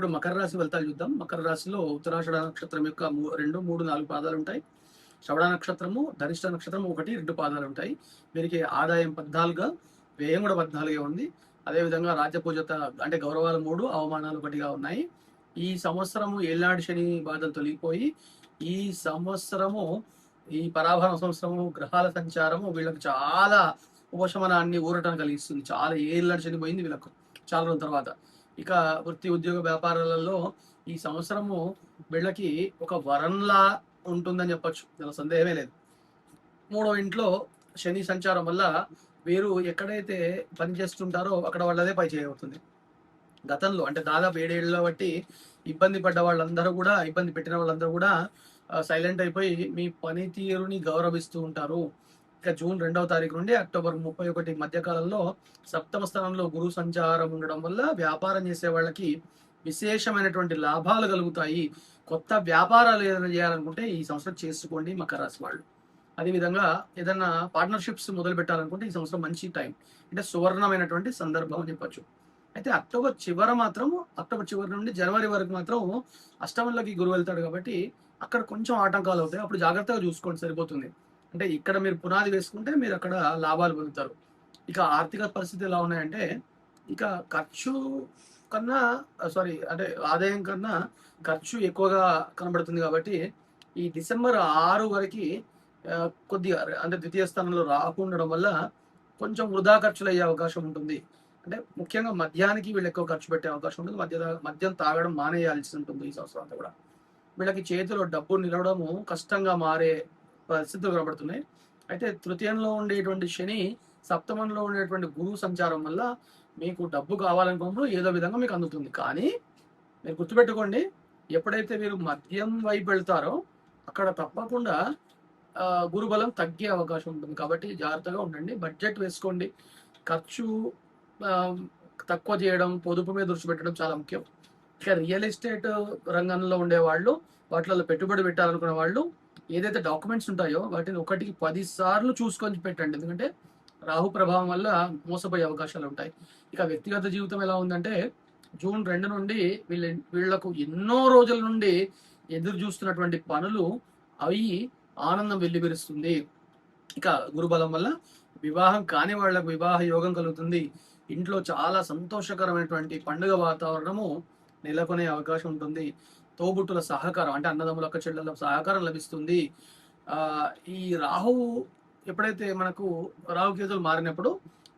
ఇప్పుడు మకర రాశి ఫలితాలు చూద్దాం. మకర రాశిలో ఉత్తరాషాఢ నక్షత్రం యొక్క 2, 3, 4 పాదాలుంటాయి. శ్రవణ నక్షత్రము, ధనిష్ట నక్షత్రం 1, 2 పాదాలుంటాయి. వీరికి ఆదాయం 14, వ్యయం కూడా 14 ఉంది. అదేవిధంగా రాజ్యపూజత అంటే గౌరవాలు 3, అవమానాలు 1గా ఉన్నాయి. ఈ సంవత్సరము ఏళ్నాడు శని బాధలు తొలగిపోయి, ఈ సంవత్సరము ఈ పరాభవ సంవత్సరము గ్రహాల సంచారము వీళ్ళకి చాలా ఉపశమనాన్ని, ఊరటను కలిగిస్తుంది. చాలా ఏళ్నాడు శని పోయింది వీళ్ళకు చాలా రోజుల తర్వాత. ఇక వృత్తి, ఉద్యోగ, వ్యాపారాలలో ఈ సంవత్సరము వీళ్ళకి ఒక వరంలా ఉంటుందని చెప్పొచ్చు. దానిలో సందేహమే లేదు. మూడో ఇంట్లో శని సంచారం వల్ల వీరు ఎక్కడైతే పని చేస్తుంటారో అక్కడ వాళ్ళదే పై చేయవుతుంది. గతంలో అంటే దాదాపు 7 ఏళ్ళ బట్టి ఇబ్బంది పడ్డ వాళ్ళందరూ కూడా, ఇబ్బంది పెట్టిన వాళ్ళందరూ కూడా సైలెంట్ అయిపోయి మీ పనితీరుని గౌరవిస్తూ ఉంటారు. ఇక జూన్ 2వ తారీఖు నుండి అక్టోబర్ 31 మధ్య కాలంలో సప్తమ స్థానంలో గురు సంచారం ఉండడం వల్ల వ్యాపారం చేసే వాళ్ళకి విశేషమైనటువంటి లాభాలు కలుగుతాయి. కొత్త వ్యాపారాలు ఏదైనా చేయాలనుకుంటే ఈ సంవత్సరం చేసుకోండి మకర రాశి వాళ్ళు. అదేవిధంగా ఏదైనా పార్ట్నర్షిప్స్ మొదలు పెట్టాలనుకుంటే ఈ సంవత్సరం మంచి టైం, అంటే సువర్ణమైనటువంటి సందర్భం అని చెప్పొచ్చు. అయితే అక్టోబర్ చివరి నుండి జనవరి వరకు మాత్రం అష్టమంలోకి గురువు వెళ్తాడు కాబట్టి అక్కడ కొంచెం ఆటంకాలు అవుతాయి. అప్పుడు జాగ్రత్తగా చూసుకోండి, సరిపోతుంది. అంటే ఇక్కడ మీరు పునాది వేసుకుంటే మీరు అక్కడ లాభాలు పొందుతారు. ఇక ఆర్థిక పరిస్థితి ఎలా ఉన్నాయంటే, ఇక ఖర్చు కన్నా అంటే ఆదాయం కన్నా ఖర్చు ఎక్కువగా కనబడుతుంది కాబట్టి ఈ డిసెంబర్ 6 వరకు కొద్దిగా అంటే ద్వితీయ స్థానంలో రాకుండడం వల్ల కొంచెం వృధా ఖర్చులు అయ్యే అవకాశం ఉంటుంది. అంటే ముఖ్యంగా మద్యానికి వీళ్ళు ఎక్కువ ఖర్చు పెట్టే అవకాశం ఉంటుంది. మద్యం తాగడం మానేయాల్సి ఉంటుంది ఈ సంవత్సరం అంతా కూడా. వీళ్ళకి చేతిలో డబ్బు నిలవడము కష్టంగా మారే పరిస్థితులు కనబడుతున్నాయి. అయితే తృతీయంలో ఉండేటువంటి శని, సప్తమంలో ఉండేటువంటి గురువు సంచారం వల్ల మీకు డబ్బు కావాలనుకున్నప్పుడు ఏదో విధంగా మీకు అందుతుంది. కానీ మీరు గుర్తుపెట్టుకోండి, ఎప్పుడైతే మీరు మద్యం వైపు వెళ్తారో అక్కడ తప్పకుండా గురుబలం తగ్గే అవకాశం ఉంటుంది. కాబట్టి జాగ్రత్తగా ఉండండి, బడ్జెట్ వేసుకోండి. ఖర్చు తక్కువ చేయడం, పొదుపు మీద దృష్టి పెట్టడం చాలా ముఖ్యం. ఇక రియల్ ఎస్టేట్ రంగంలో ఉండేవాళ్ళు, వాటిలో పెట్టుబడి పెట్టాలనుకునే వాళ్ళు ఏదైతే డాక్యుమెంట్స్ ఉంటాయో వాటిని 1కి 10 సార్లు చూసుకొని పెట్టండి. ఎందుకంటే రాహు ప్రభావం వల్ల మోసపోయే అవకాశాలు ఉంటాయి. ఇక వ్యక్తిగత జీవితం ఎలా ఉందంటే, జూన్ 2 నుండి వీళ్లకు ఎన్నో రోజుల నుండి ఎదురు చూస్తున్నటువంటి పనులు అవి ఆనందం వెల్లివిరుస్తుంది. ఇక గురుబలం వల్ల వివాహం కాని వాళ్లకు వివాహ యోగం కలుగుతుంది. ఇంట్లో చాలా సంతోషకరమైనటువంటి పండుగ వాతావరణము నెలకొనే అవకాశం ఉంటుంది. తోబుట్టుల సహకారం అంటే అన్నదమ్ముల అక్క చెల్లెల సహకారం లభిస్తుంది. ఈ రాహువు ఎప్పుడైతే మనకు రాహుకేతులు మారినప్పుడు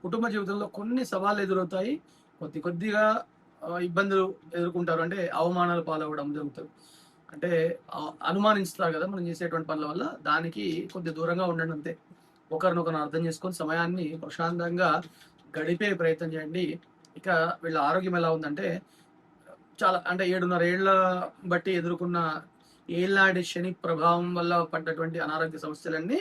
కుటుంబ జీవితంలో కొన్ని సవాళ్ళు ఎదురవుతాయి. కొద్దిగా ఇబ్బందులు ఎదుర్కొంటారు. అంటే అవమానాలు పాలవడం జరుగుతుంది. అంటే అనుమానిస్తారు కదా మనం చేసేటువంటి పనుల వల్ల. దానికి కొద్ది దూరంగా ఉండండి అంతే. ఒకరినొకరు అర్థం చేసుకొని సమయాన్ని ప్రశాంతంగా గడిపే ప్రయత్నం చేయండి. ఇక వీళ్ళ ఆరోగ్యం ఎలా ఉందంటే, చాలా అంటే 7.5 ఏళ్ల బట్టి ఎదుర్కొన్న ఏళ్నాటి శని ప్రభావం వల్ల పడ్డటువంటి అనారోగ్య సమస్యలన్నీ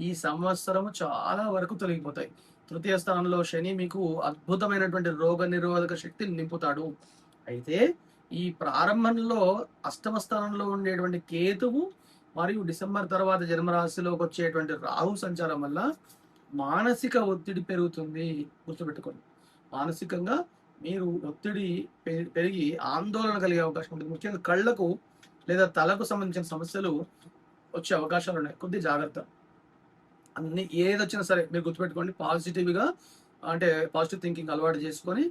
ఈ సంవత్సరం చాలా వరకు తొలగిపోతాయి. తృతీయ స్థానంలో శని మీకు అద్భుతమైనటువంటి రోగ నిరోధక శక్తిని నింపుతాడు. అయితే ఈ ప్రారంభంలో అష్టమ స్థానంలో ఉండేటువంటి కేతువు మరియు డిసెంబర్ తర్వాత జన్మరాశిలోకి వచ్చేటువంటి రాహు సంచారం వల్ల మానసిక ఒత్తిడి పెరుగుతుంది. గుర్తుపెట్టుకోండి, మానసికంగా మీరు ఒత్తిడి పెరిగి ఆందోళన కలిగే అవకాశం ఉంటుంది. ముఖ్యంగా కళ్ళకు లేదా తలకు సంబంధించిన సమస్యలు వచ్చే అవకాశాలు ఉన్నాయి. కొద్ది జాగ్రత్త. అన్ని ఏదొచ్చినా సరే మీరు గుర్తుపెట్టుకోండి, పాజిటివ్గా అంటే పాజిటివ్ థింకింగ్ అలవాటు చేసుకొని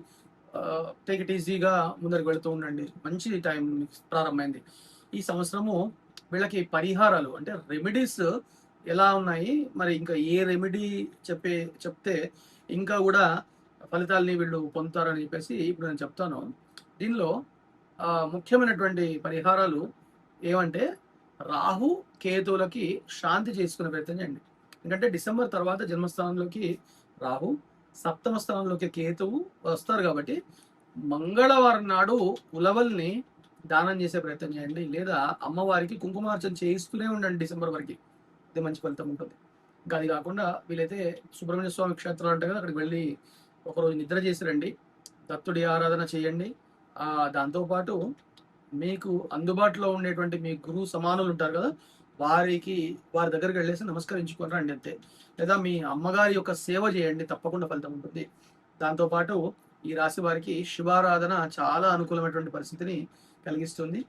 టేక్ ఇట్ ఈజీగా ముందరికి వెళుతూ ఉండండి. మంచి టైం ప్రారంభమైంది. ఈ సంవత్సరము వీళ్ళకి పరిహారాలు అంటే రెమెడీస్ ఎలా ఉన్నాయి, మరి ఇంకా ఏ రెమెడీ చెప్తే ఇంకా కూడా ఫలితాలని వీళ్ళు పొందుతారని చెప్పేసి ఇప్పుడు నేను చెప్తాను. దీనిలో ముఖ్యమైనటువంటి పరిహారాలు ఏమంటే, రాహు కేతువులకి శాంతి చేసుకునే ప్రయత్నం చేయండి. ఎందుకంటే డిసెంబర్ తర్వాత జన్మస్థానంలోకి రాహు, సప్తమ స్థానంలోకి కేతువు వస్తారు కాబట్టి మంగళవారం నాడు ఉలవల్ని దానం చేసే ప్రయత్నం చేయండి. లేదా అమ్మవారికి కుంకుమార్చన చేయిస్తూనే ఉండండి డిసెంబర్ వరకు. ఇది మంచి ఫలితం ఉంటుంది. ఇంకా అది కాకుండా వీలైతే సుబ్రహ్మణ్య స్వామి క్షేత్రాలు ఉంటాయి కదా, అక్కడికి వెళ్ళి ఒకరోజు నిద్ర చేసి రండి. దత్తుడి ఆరాధన చేయండి. దాంతోపాటు మీకు అందుబాటులో ఉండేటువంటి మీ గురువు సమానులు ఉంటారు కదా, వారి దగ్గరికి వెళ్ళేసి నమస్కరించుకొని రండి అంతే. లేదా మీ అమ్మగారి యొక్క సేవ చేయండి, తప్పకుండా ఫలితం ఉంటుంది. దాంతోపాటు ఈ రాశి వారికి శివారాధన చాలా అనుకూలమైనటువంటి పరిస్థితిని కలిగిస్తుంది.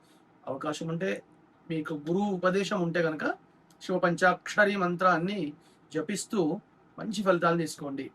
అవకాశం ఉంటే మీకు గురువు ఉపదేశం ఉంటే కనుక శివ పంచాక్షరి మంత్రాన్ని జపిస్తూ మంచి ఫలితాలు తీసుకోండి.